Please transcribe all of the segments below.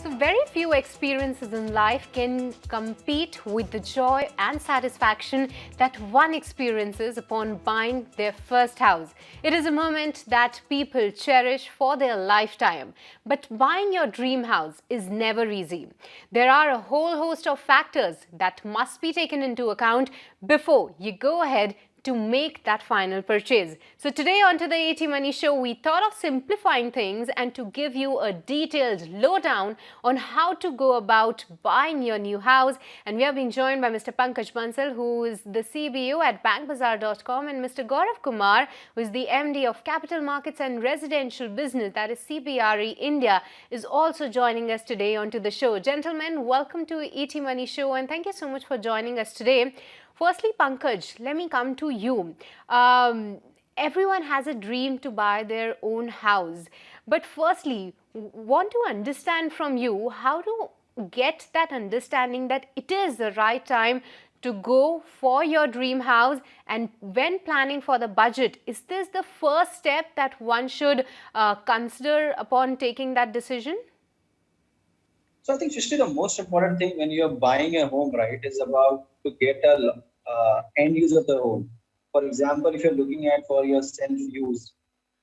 So very few experiences in life can compete with the joy and satisfaction that one experiences upon buying their first house. It is a moment that people cherish for their lifetime. But buying your dream house is never easy. There are a whole host of factors that must be taken into account before you go ahead to make that final purchase. So today onto the AT Money Show, we thought of simplifying things and to give you a detailed lowdown on how to go about buying your new house. And we are being joined by Mr. Pankaj Bansal, who is the CBO at bankbazaar.com, and Mr. Gaurav Kumar, who is the MD of Capital Markets and Residential Business, that is CBRE India, is also joining us today onto the show. Gentlemen, welcome to AT Money Show and thank you so much for joining us today. Firstly, Pankaj, let me come to you. Everyone has a dream to buy their own house. But firstly, want to understand from you how to get that understanding that it is the right time to go for your dream house, and when planning for the budget, is this the first step that one should consider upon taking that decision? So I think, Srishti, the most important thing when you're buying a home, right, is about to get a end use of the home. For example, if you're looking at for your self-use,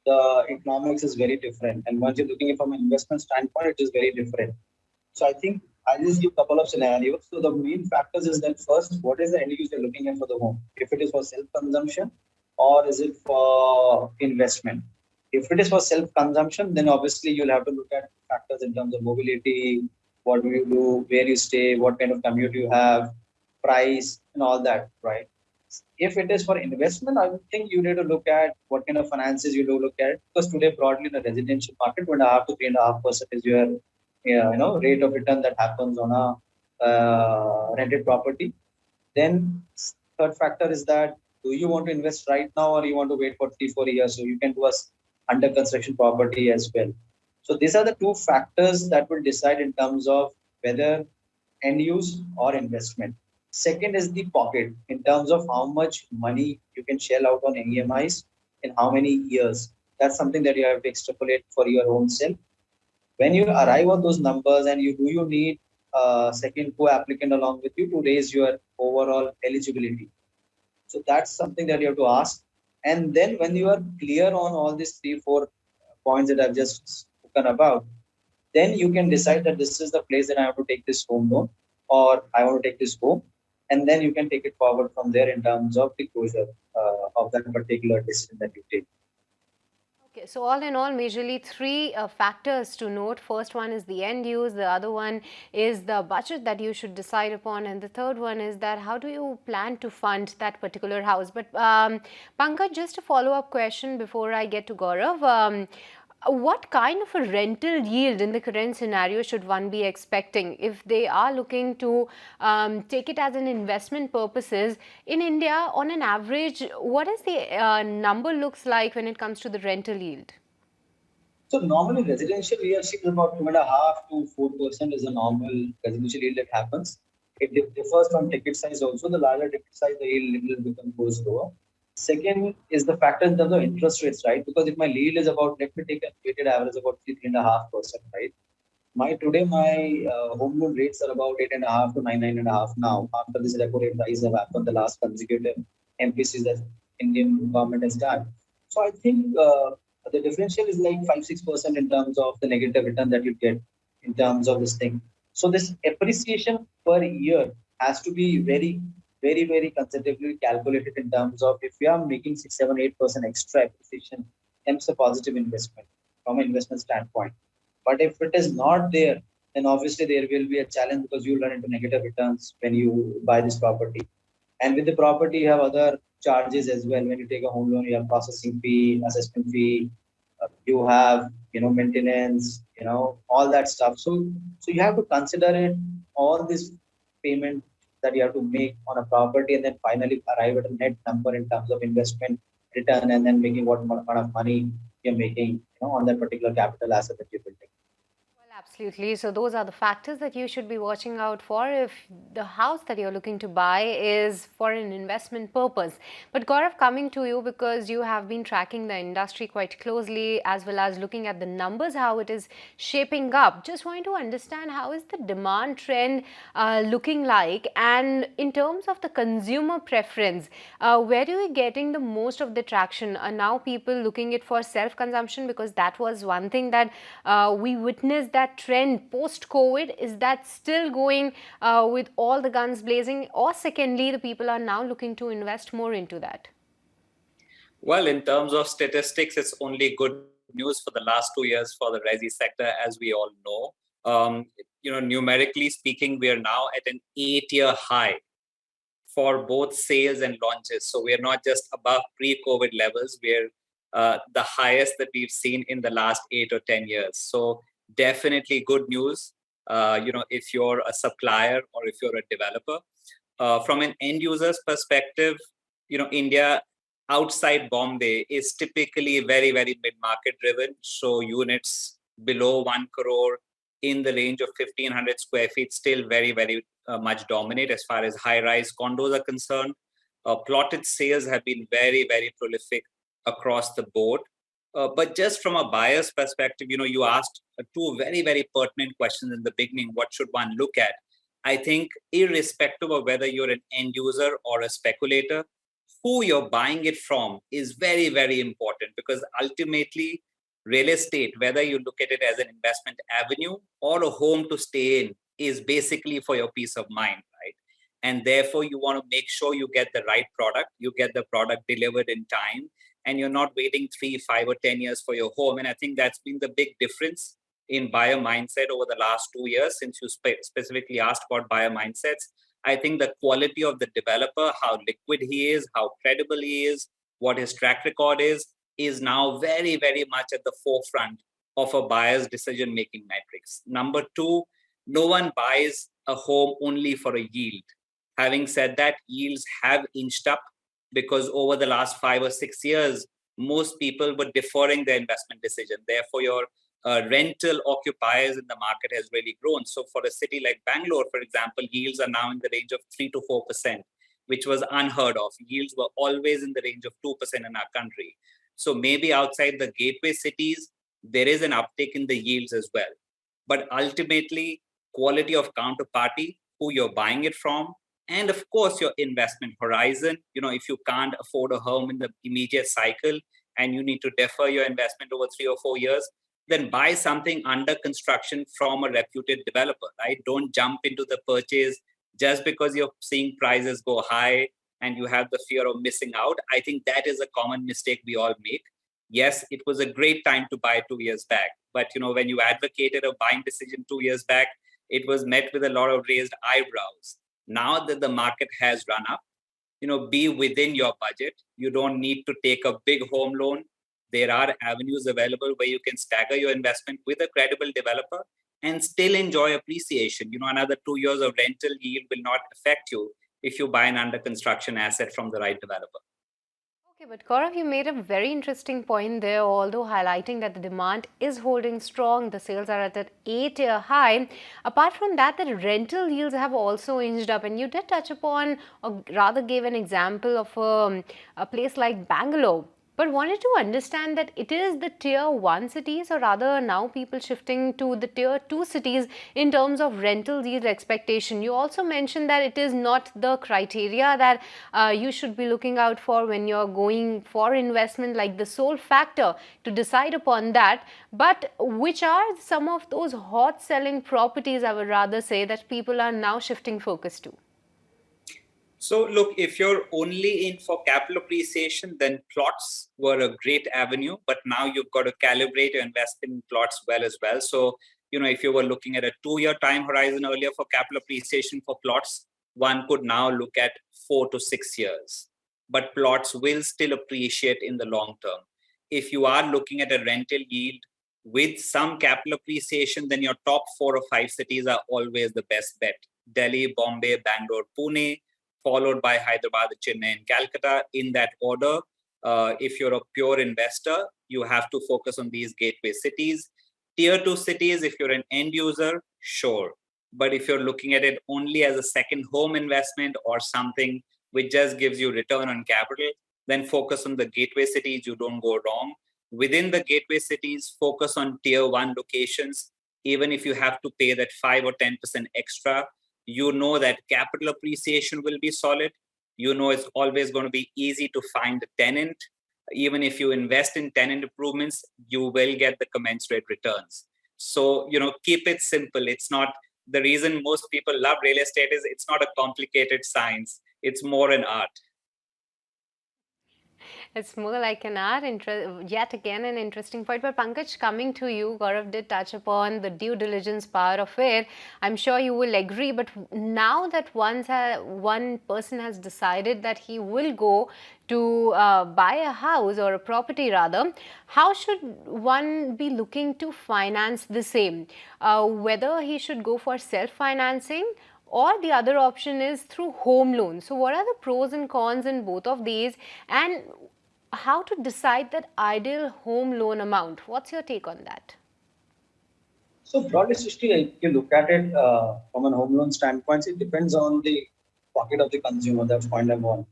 the economics is very different. And once you're looking at from an investment standpoint, it is very different. So I think I'll just give a couple of scenarios. So the main factors is that first, what is the end use you're looking at for the home? If it is for self-consumption or is it for investment? If it is for self-consumption, then obviously you'll have to look at factors in terms of mobility, what do you do, where you stay, what kind of commute you have, price, and all that, right? If it is for investment, I would think you need to look at what kind of finances you do look at, because today broadly in the residential market, 2.5 to 3.5% is your rate of return that happens on a rented property. Then third factor is that do you want to invest right now or you want to wait for 3 4 years? So you can do a under construction property as well. So these are the two factors that will decide in terms of whether end use or investment. Second is the pocket in terms of how much money you can shell out on EMIs in how many years. That's something that you have to extrapolate for your own self. When you arrive on those numbers and you need a second co-applicant along with you to raise your overall eligibility. So that's something that you have to ask. And then when you are clear on all these 3 4 points that I've just spoken about, then you can decide that this is the place that I have to take this home loan or I want to take this home. And then you can take it forward from there in terms of the closure of that particular decision that you take. Okay, so all in all, majorly three factors to note. First one is the end use, the other one is the budget that you should decide upon, and the third one is that how do you plan to fund that particular house. But Pankaj, just a follow-up question before I get to Gaurav. What kind of a rental yield in the current scenario should one be expecting if they are looking to take it as an investment purposes in India? On an average, what is the number looks like when it comes to the rental yield? So normally residential yield is about 2.5 to 4% is a normal residential yield that happens. It differs from ticket size also. The larger ticket size, the yield little goes lower. Second is the factor in terms of interest rates, right? Because if my yield is about, let me take a weighted average about 3.5%, right? My home loan rates are about 8.5 to 9.5 now. After this repo rate rise have happened, the last consecutive MPCs that Indian government has done. So I think the differential is like 5 6% in terms of the negative return that you get in terms of this thing. So this appreciation per year has to be very conservatively calculated in terms of if you are making 6 7 8% extra appreciation, hence a positive investment from an investment standpoint. But if it is not there, then obviously there will be a challenge because you run into negative returns when you buy this property. And with the property, you have other charges as well. When you take a home loan, you have processing fee, assessment fee, you have maintenance, all that stuff. So you have to consider it all this payment that you have to make on a property, and then finally arrive at a net number in terms of investment return, and then making what amount of money you're making, on that particular capital asset that you're building. Absolutely. So those are the factors that you should be watching out for if the house that you're looking to buy is for an investment purpose. But Gaurav, coming to you because you have been tracking the industry quite closely as well as looking at the numbers, how it is shaping up. Just wanting to understand how is the demand trend looking like, and in terms of the consumer preference, where are you getting the most of the traction? Are now people looking it for self-consumption, because that was one thing that we witnessed that trend post-COVID. Is that still going with all the guns blazing? Or secondly, the people are now looking to invest more into that? Well, in terms of statistics, it's only good news for the last 2 years for the resi sector, as we all know. Numerically speaking, we are now at an 8-year high for both sales and launches. So we are not just above pre-COVID levels, we're the highest that we've seen in the last 8 or 10 years. So definitely good news, if you're a supplier or if you're a developer. From an end user's perspective, India outside Bombay is typically very, very mid-market driven. So units below 1 crore in the range of 1,500 square feet still very, very much dominate as far as high-rise condos are concerned. Plotted sales have been very, very prolific across the board. But just from a buyer's perspective, you asked two very, very pertinent questions in the beginning. What should one look at? I think irrespective of whether you're an end user or a speculator, who you're buying it from is very, very important, because ultimately real estate, whether you look at it as an investment avenue or a home to stay in, is basically for your peace of mind, right? And therefore you want to make sure you get the right product, you get the product delivered in time, and you're not waiting 3, 5 or 10 years for your home. And I think that's been the big difference in buyer mindset over the last 2 years. Since you specifically asked about buyer mindsets, I think the quality of the developer, how liquid he is, how credible he is, what his track record is now very, very much at the forefront of a buyer's decision-making metrics. Number two, no one buys a home only for a yield. Having said that, yields have inched up because over the last 5 or 6 years, most people were deferring their investment decision. Therefore, your rental occupiers in the market has really grown. So for a city like Bangalore, for example, yields are now in the range of 3 to 4%, which was unheard of. Yields were always in the range of 2% in our country. So maybe outside the gateway cities, there is an uptick in the yields as well. But ultimately, quality of counterparty, who you're buying it from, and of course, your investment horizon. If you can't afford a home in the immediate cycle and you need to defer your investment over 3 or 4 years, then buy something under construction from a reputed developer, right? Don't jump into the purchase just because you're seeing prices go high and you have the fear of missing out. I think that is a common mistake we all make. Yes, it was a great time to buy 2 years back, but when you advocated a buying decision 2 years back, it was met with a lot of raised eyebrows. Now that the market has run up, be within your budget. You don't need to take a big home loan. There are avenues available where you can stagger your investment with a credible developer and still enjoy appreciation. Another 2 years of rental yield will not affect you if you buy an under construction asset from the right developer. Okay, but Gaurav, you made a very interesting point there, although highlighting that the demand is holding strong, the sales are at an 8-year high. Apart from that, the rental yields have also inched up, and you did touch upon, or rather gave an example of a place like Bangalore. But wanted to understand that it is the tier 1 cities, or rather now people shifting to the tier 2 cities in terms of rental yield expectation. You also mentioned that it is not the criteria that you should be looking out for when you're going for investment, like the sole factor to decide upon that. But which are some of those hot selling properties, I would rather say, that people are now shifting focus to? So look, if you're only in for capital appreciation, then plots were a great avenue, but now you've got to calibrate your investment in plots well as well. So, if you were looking at a 2-year time horizon earlier for capital appreciation for plots, one could now look at 4 to 6 years. But plots will still appreciate in the long term. If you are looking at a rental yield with some capital appreciation, then your top 4 or 5 cities are always the best bet. Delhi, Bombay, Bangalore, Pune, followed by Hyderabad, Chennai, and Calcutta in that order. If you're a pure investor, you have to focus on these gateway cities. Tier 2 cities, if you're an end user, sure. But if you're looking at it only as a second home investment or something which just gives you return on capital, then focus on the gateway cities. You don't go wrong. Within the gateway cities, focus on tier 1 locations. Even if you have to pay that 5 or 10% extra, you know that capital appreciation will be solid. You know it's always going to be easy to find a tenant. Even if you invest in tenant improvements, you will get the commensurate returns. So, keep it simple. It's not the reason most people love real estate is it's not a complicated science. It's more an art. It's more like an art, yet again an interesting point. But Pankaj, coming to you, Gaurav did touch upon the due diligence part of it. I'm sure you will agree, but now that one person has decided that he will go to buy a house or a property rather, how should one be looking to finance the same? Whether he should go for self-financing or the other option is through home loan. So what are the pros and cons in both of these, and how to decide that ideal home loan amount? What's your take on that? So broadly, Srishti, if you look at it from an home loan standpoint, it depends on the pocket of the consumer. That's point number one.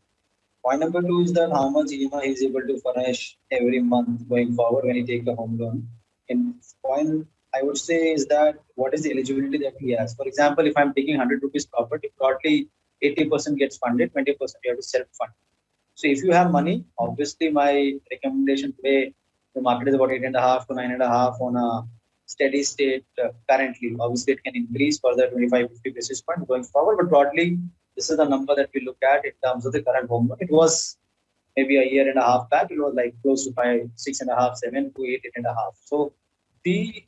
Point number two is that how much EMI is able to furnish every month going forward when he takes a home loan. And point I would say is that what is the eligibility that he has. For example, if I'm taking 100 rupees property, broadly 80% gets funded, 20% you have to self-fund. So if you have money, obviously my recommendation today, the market is about 8.5 to 9.5 on a steady state currently. Obviously, it can increase further 25-50 basis points going forward. But broadly, this is the number that we look at in terms of the current home loan. It was maybe a year and a half back. It was like close to 5, 6.5, 7 to 8.5. So the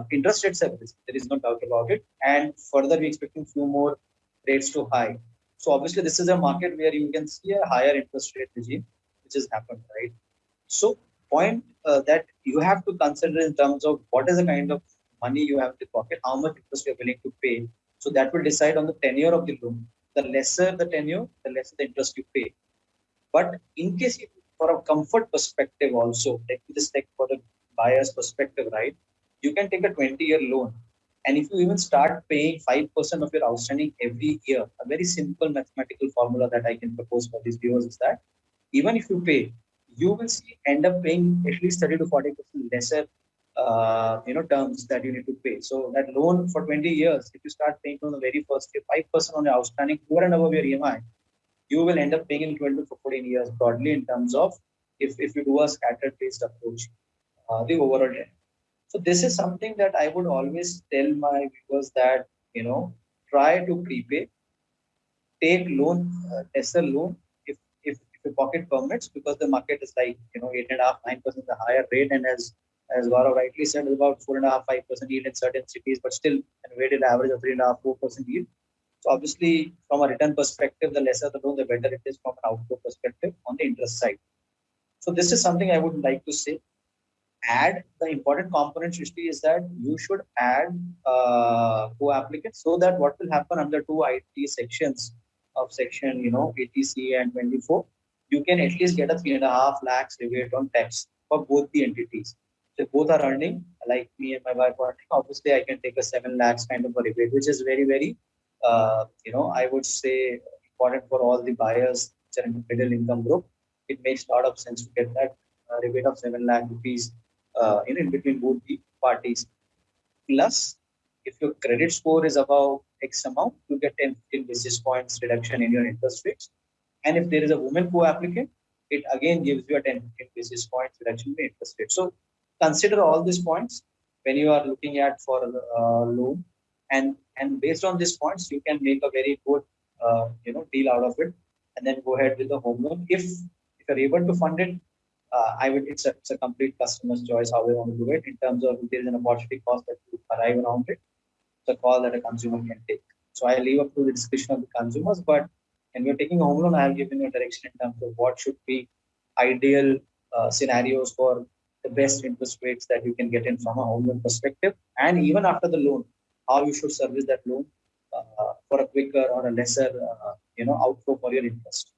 interest rates have risen. There is no doubt about it. And further, we're expecting few more rates to high. So obviously, this is a market where you can see a higher interest rate regime, which has happened, right? So point that you have to consider in terms of what is the kind of money you have in the pocket, how much interest you're willing to pay. So that will decide on the tenure of the loan. The lesser the tenure, the lesser the interest you pay. But in case for a comfort perspective also, let me just take for the buyer's perspective, right? You can take a 20-year loan. And if you even start paying 5% of your outstanding every year, a very simple mathematical formula that I can propose for these viewers is that even if you pay, you will see end up paying at least 30 to 40% lesser terms that you need to pay. So that loan for 20 years, if you start paying on the very first year, 5% on your outstanding over and above your EMI, you will end up paying in 12 to 14 years broadly in terms of if you do a scattered based approach, the overall debt. So this is something that I would always tell my viewers that, try to prepay, take loan, lesser loan if your pocket permits, because the market is like, 8.5, 9% the higher rate. And as Gaurav rightly said, about 4.5, 5% yield in certain cities, but still a weighted average of 3.5, 4% yield. So obviously, from a return perspective, the lesser the loan, the better it is from an outflow perspective on the interest side. So this is something I would like to say. Add the important component, Srishti, is that you should add co-applicants, so that what will happen under 2 IT sections of section, 80C and 24, you can at least get a 3.5 lakhs rebate on tax for both the entities. So if both are earning, like me and my wife are earning, obviously I can take a 7 lakhs kind of a rebate, which is very, very, I would say important for all the buyers which are in the middle income group. It makes a lot of sense to get that rebate of 7 lakh rupees in between both the parties. Plus, if your credit score is above X amount, you get 10-15 basis points reduction in your interest rates. And if there is a woman co-applicant, it again gives you a 10-15 basis points reduction in interest rate. So consider all these points when you are looking at for a loan, and based on these points, you can make a very good deal out of it, and then go ahead with the home loan. If you're able to fund it, it's a complete customer's choice how they want to do it. In terms of if there is an opportunity cost that you arrive around it, it's a call that a consumer can take. So I leave up to the discretion of the consumers. But when we're taking a home loan, I have given you a direction in terms of what should be ideal scenarios for the best interest rates that you can get in from a home loan perspective, and even after the loan, how you should service that loan for a quicker or a lesser outflow for your interest.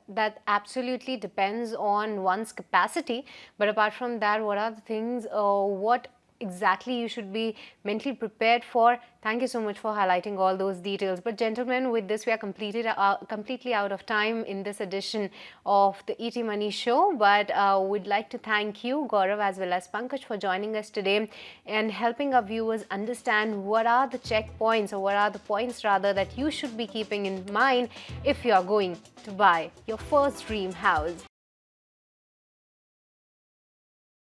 That absolutely depends on one's capacity. But apart from that, what are the things, what exactly you should be mentally prepared for. Thank you so much for highlighting all those details. But gentlemen, with this we are completely out of time in this edition of the ET Money Show. But we'd like to thank you, Gaurav, as well as Pankaj, for joining us today and helping our viewers understand what are the checkpoints, or what are the points rather, that you should be keeping in mind if you are going to buy your first dream house.